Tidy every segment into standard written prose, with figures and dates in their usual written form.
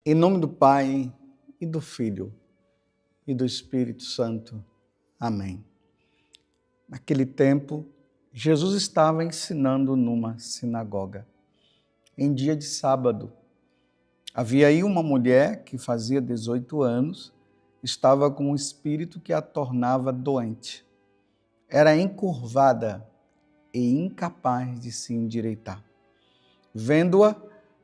Em nome do Pai, e do Filho, e do Espírito Santo. Amém. Naquele tempo, Jesus estava ensinando numa sinagoga. Em dia de sábado, havia aí uma mulher que fazia 18 anos, estava com um espírito que a tornava doente. Era encurvada e incapaz de se endireitar. Vendo-a,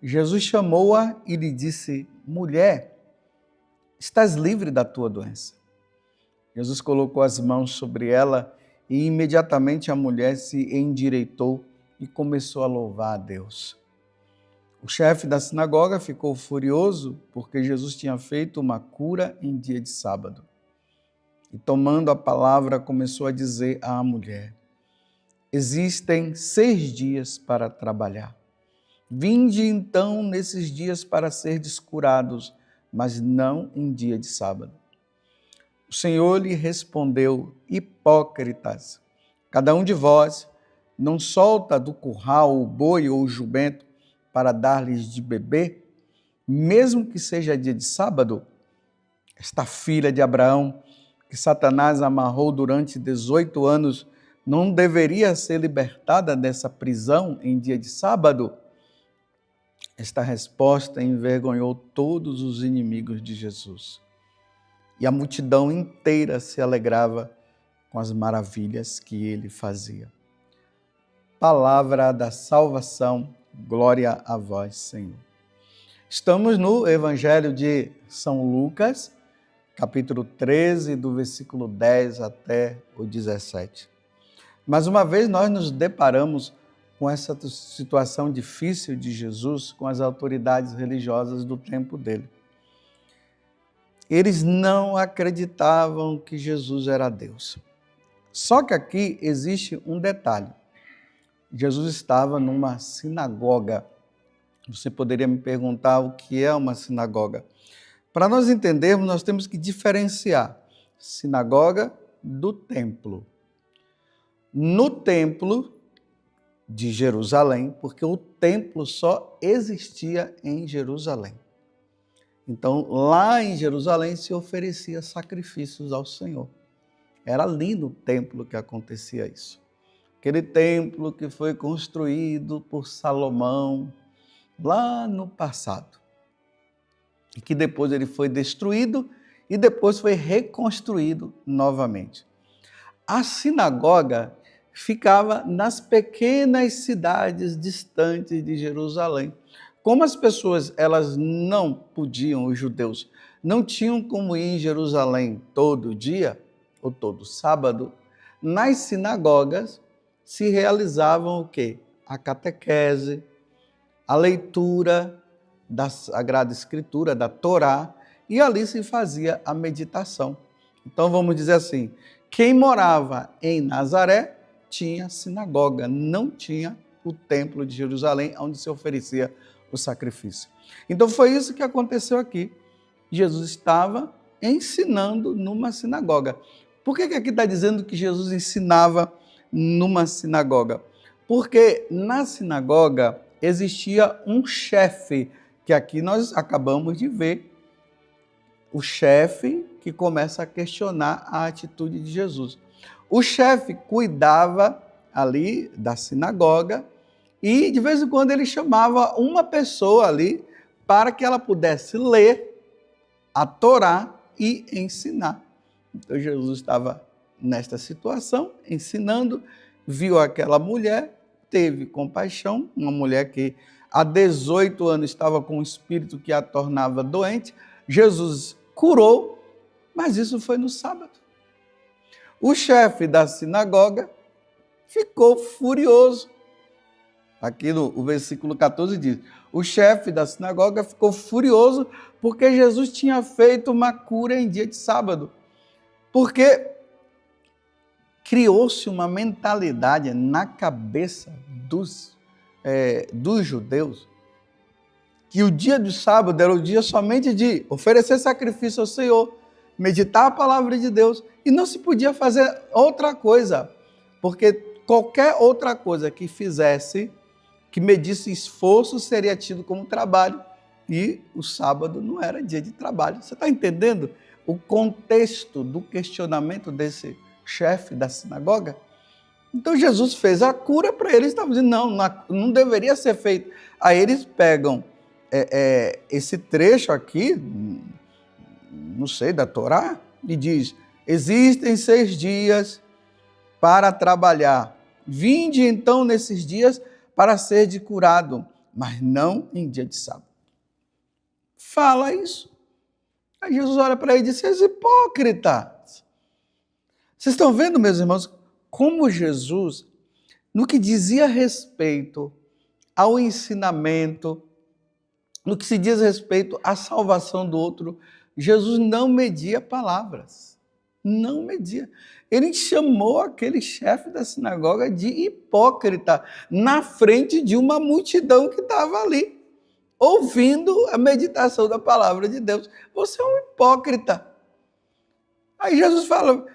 Jesus chamou-a e lhe disse: mulher, estás livre da tua doença. Jesus colocou as mãos sobre ela e imediatamente a mulher se endireitou e começou a louvar a Deus. O chefe da sinagoga ficou furioso porque Jesus tinha feito uma cura em dia de sábado. E tomando a palavra, começou a dizer à mulher: existem 6 dias para trabalhar. Vinde então nesses dias para serdes curados, mas não em dia de sábado. O Senhor lhe respondeu: hipócritas, cada um de vós não solta do curral o boi ou o jumento para dar-lhes de beber, mesmo que seja dia de sábado? Esta filha de Abraão, que Satanás amarrou durante 18 anos, não deveria ser libertada dessa prisão em dia de sábado? Esta resposta envergonhou todos os inimigos de Jesus. E a multidão inteira se alegrava com as maravilhas que ele fazia. Palavra da salvação, glória a vós, Senhor. Estamos no Evangelho de São Lucas, capítulo 13, do versículo 10 até o 17. Mais uma vez nós nos deparamos com essa situação difícil de Jesus com as autoridades religiosas do tempo dele. Eles não acreditavam que Jesus era Deus. Só que aqui existe um detalhe. Jesus estava numa sinagoga. Você poderia me perguntar o que é uma sinagoga? Para nós entendermos, nós temos que diferenciar sinagoga do templo. No templo de Jerusalém, porque o templo só existia em Jerusalém. Então, lá em Jerusalém se oferecia sacrifícios ao Senhor. Era ali no templo que acontecia isso. Aquele templo que foi construído por Salomão lá no passado. E que depois ele foi destruído e depois foi reconstruído novamente. A sinagoga ficava nas pequenas cidades distantes de Jerusalém. Como as pessoas elas não podiam, os judeus, não tinham como ir em Jerusalém todo dia ou todo sábado, nas sinagogas se realizavam o quê? A catequese, a leitura da Sagrada Escritura, da Torá, e ali se fazia a meditação. Então vamos dizer assim, quem morava em Nazaré tinha sinagoga, não tinha o templo de Jerusalém, onde se oferecia o sacrifício. Então foi isso que aconteceu aqui. Jesus estava ensinando numa sinagoga. Por que aqui está dizendo que Jesus ensinava numa sinagoga? Porque na sinagoga existia um chefe, que aqui nós acabamos de ver, o chefe que começa a questionar a atitude de Jesus. O chefe cuidava ali da sinagoga e de vez em quando ele chamava uma pessoa ali para que ela pudesse ler a Torá e ensinar. Então Jesus estava nesta situação, ensinando, viu aquela mulher, teve compaixão, uma mulher que há 18 anos estava com um espírito que a tornava doente. Jesus curou, mas isso foi no sábado. O chefe da sinagoga ficou furioso. Aqui no versículo 14 diz, o chefe da sinagoga ficou furioso porque Jesus tinha feito uma cura em dia de sábado. Porque criou-se uma mentalidade na cabeça dos judeus que o dia de sábado era o dia somente de oferecer sacrifício ao Senhor, meditar a palavra de Deus, e não se podia fazer outra coisa, porque qualquer outra coisa que fizesse, que medisse esforço, seria tido como trabalho, e o sábado não era dia de trabalho. Você está entendendo o contexto do questionamento desse chefe da sinagoga? Então Jesus fez a cura para eles, estavam dizendo, não deveria ser feito. Aí eles pegam esse trecho aqui, não sei, da Torá, e diz, existem 6 dias para trabalhar. Vinde então nesses dias para ser de curado, mas não em dia de sábado. Fala isso. Aí Jesus olha para ele e diz, seus hipócritas. Vocês estão vendo, meus irmãos, como Jesus, no que dizia respeito ao ensinamento, no que se diz respeito à salvação do outro, Jesus não media palavras. Não media. Ele chamou aquele chefe da sinagoga de hipócrita na frente de uma multidão que estava ali, ouvindo a meditação da palavra de Deus. Você é um hipócrita. Aí Jesus fala,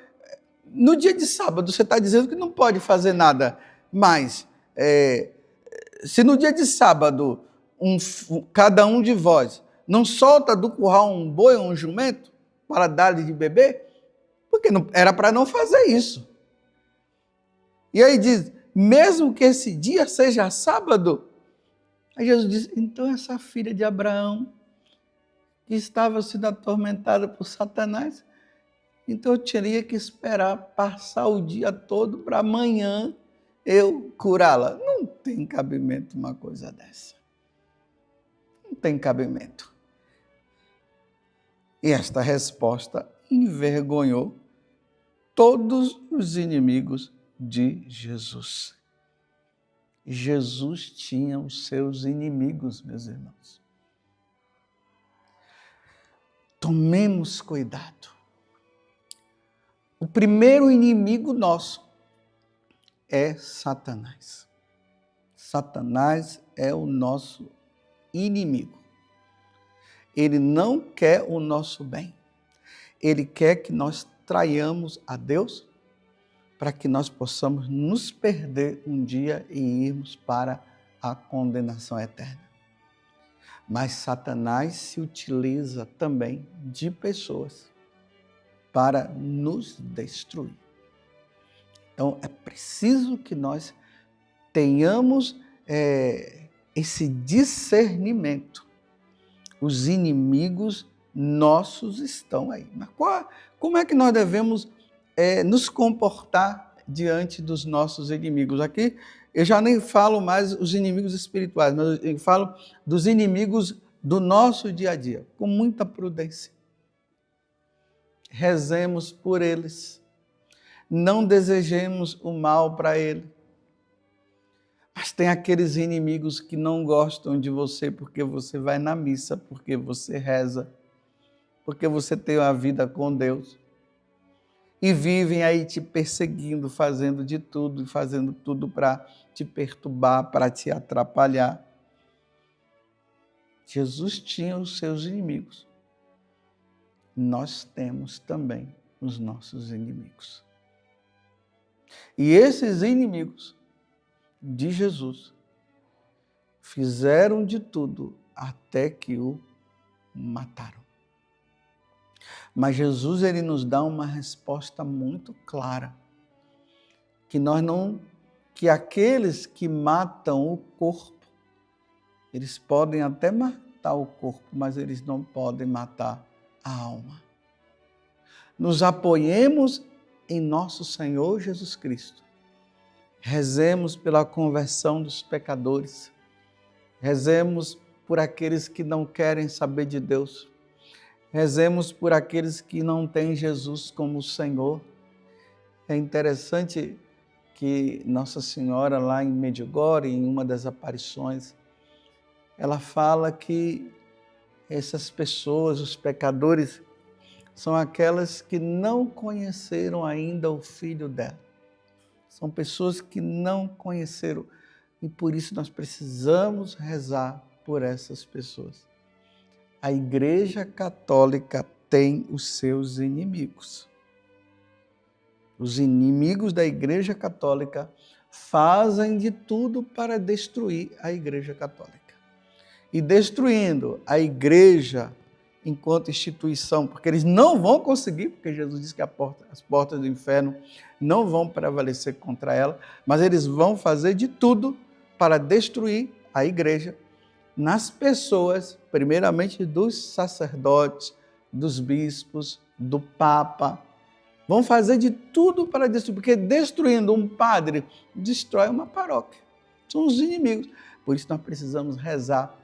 no dia de sábado você está dizendo que não pode fazer nada, mas se no dia de sábado cada um de vós não solta do curral um boi ou um jumento para dar-lhe de beber, porque não, era para não fazer isso. E aí diz, mesmo que esse dia seja sábado, aí Jesus diz, então essa filha de Abraão, que estava sendo atormentada por Satanás, então eu teria que esperar passar o dia todo para amanhã eu curá-la. Não tem cabimento uma coisa dessa. Não tem cabimento. E esta resposta envergonhou todos os inimigos de Jesus. Jesus tinha os seus inimigos, meus irmãos. Tomemos cuidado. O primeiro inimigo nosso é Satanás. Satanás é o nosso inimigo. Ele não quer o nosso bem. Ele quer que nós traiamos a Deus para que nós possamos nos perder um dia e irmos para a condenação eterna. Mas Satanás se utiliza também de pessoas para nos destruir. Então, é preciso que nós tenhamos esse discernimento. Os inimigos nossos estão aí. Mas como é que nós devemos nos comportar diante dos nossos inimigos? Aqui eu já nem falo mais os inimigos espirituais, mas eu falo dos inimigos do nosso dia a dia, com muita prudência. Rezemos por eles. Não desejemos o mal para ele. Mas tem aqueles inimigos que não gostam de você porque você vai na missa, porque você reza, porque você tem a vida com Deus. E vivem aí te perseguindo, fazendo de tudo, fazendo tudo para te perturbar, para te atrapalhar. Jesus tinha os seus inimigos. Nós temos também os nossos inimigos. E esses inimigos de Jesus fizeram de tudo até que o mataram. Mas Jesus, ele nos dá uma resposta muito clara, que aqueles que matam o corpo, eles podem até matar o corpo, mas eles não podem matar a alma. Nos apoiemos em nosso Senhor Jesus Cristo. Rezemos pela conversão dos pecadores. Rezemos por aqueles que não querem saber de Deus. Rezemos por aqueles que não têm Jesus como Senhor. É interessante que Nossa Senhora, lá em Medjugorje, em uma das aparições, ela fala que essas pessoas, os pecadores, são aquelas que não conheceram ainda o Filho dela. São pessoas que não conheceram e por isso nós precisamos rezar por essas pessoas. A Igreja Católica tem os seus inimigos. Os inimigos da Igreja Católica fazem de tudo para destruir a Igreja Católica. E destruindo a Igreja enquanto instituição, porque eles não vão conseguir, porque Jesus disse que as portas do inferno não vão prevalecer contra ela, mas eles vão fazer de tudo para destruir a Igreja nas pessoas, primeiramente dos sacerdotes, dos bispos, do Papa. Vão fazer de tudo para destruir, porque destruindo um padre, destrói uma paróquia. São os inimigos. Por isso nós precisamos rezar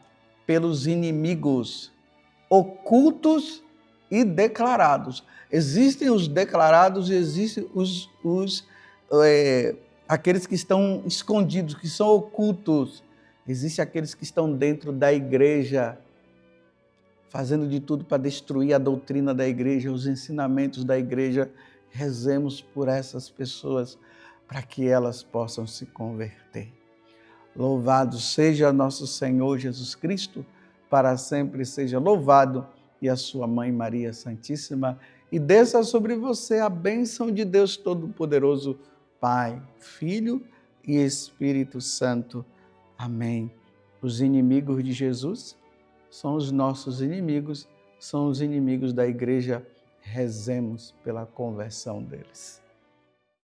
pelos inimigos ocultos e declarados. Existem os declarados e existem aqueles que estão escondidos, que são ocultos. Existem aqueles que estão dentro da igreja, fazendo de tudo para destruir a doutrina da igreja, os ensinamentos da igreja. Rezemos por essas pessoas para que elas possam se converter. Louvado seja nosso Senhor Jesus Cristo, para sempre seja louvado, e a sua mãe Maria Santíssima, e desça sobre você a bênção de Deus Todo-Poderoso, Pai, Filho e Espírito Santo. Amém. Os inimigos de Jesus são os nossos inimigos, são os inimigos da igreja. Rezemos pela conversão deles.